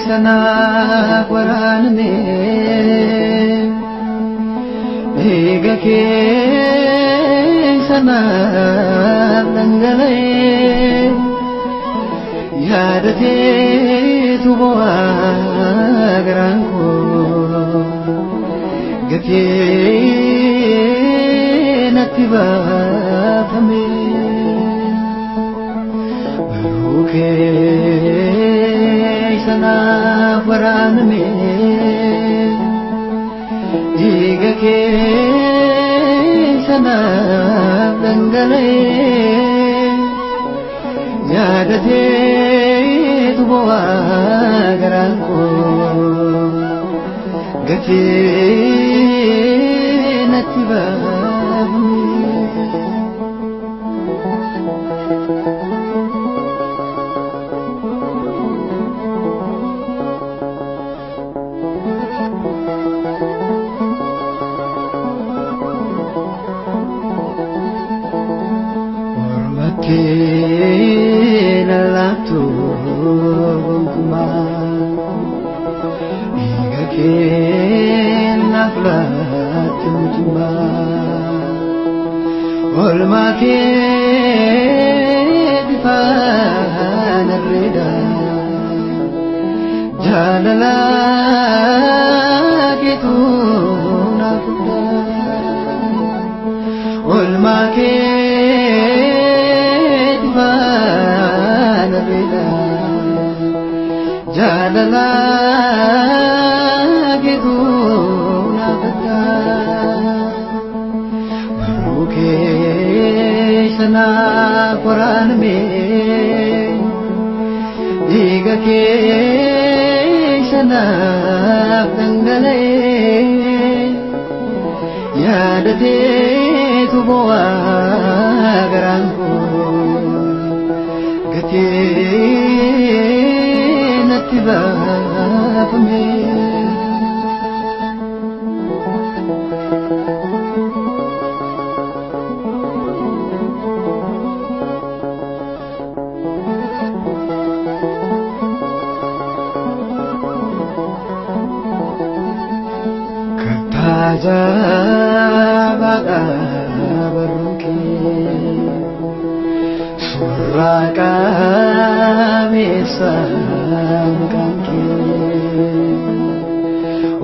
sana waranne ega ke sana dangale yadate tubo agranko gate natiba thame baruke sana waran me diga ke sana dangale yadate tubo agranko gate natiba Kena latu kuma Iga kena flatu juma Olma ke difana reda Jalala ke tu nafuda Olma ke jalala gitu nabda baruke sana Quran me diga ke sana dangale yadate tubo agranko gate natiba me kataja baga baruki suraka mesa kanki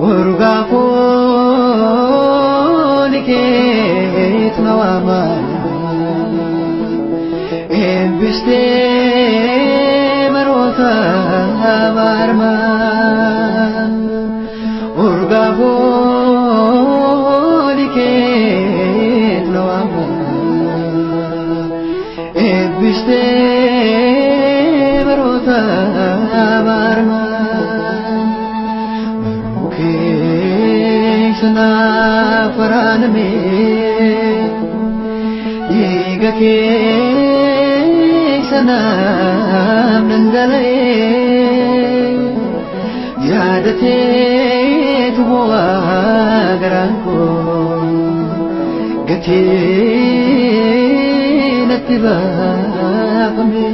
urga polike tnawama embiste marota varma urga polike tnawama embiste marota varma baruke sana Quran me diga ke sana dangale yadate tubo agranko gate natiba me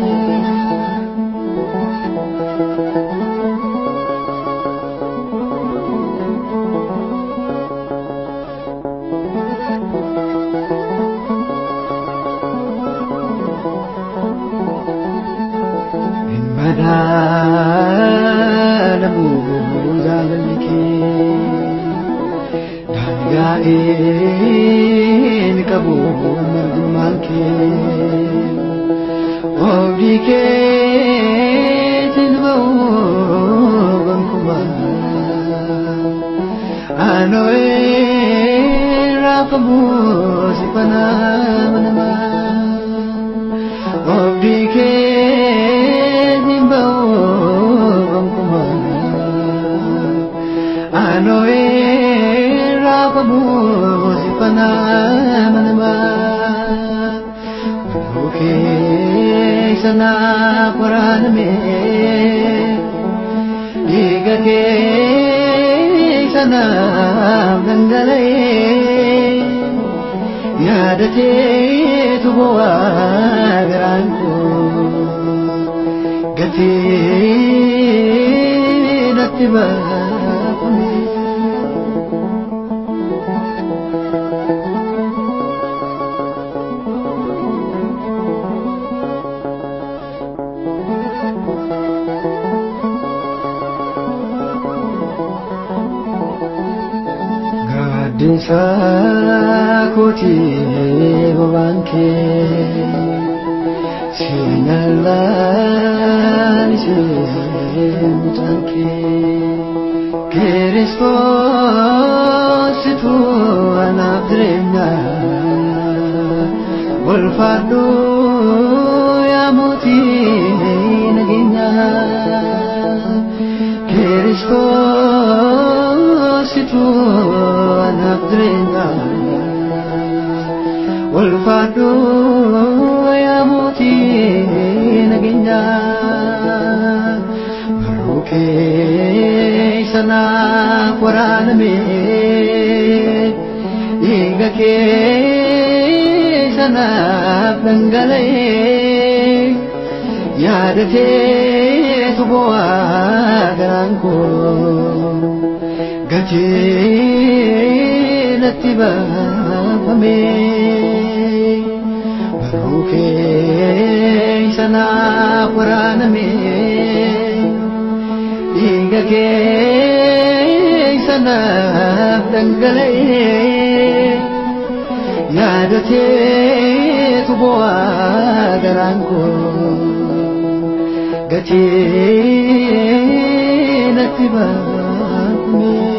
gatiin qabu margumaan kee obdii keetiin ba'u gonkumaa anoe rakabu si panama obdi ke nimbau kuma anoe rakabu si panama oke sana quran me diga ke sana gandale yadate tuwa garanku gati natiba Desa koti babanke sinalan semutanke Kristus itu anak drena walfadu ya muti naginya Kristus itu anak drena walfadu ya muti naginya baruke sana Quran me iga ke sana bangale yadate tuwa garanku gati natiba me baruke sana Quran me iga ke sana bangale yadate tuwa garanku gati natiba me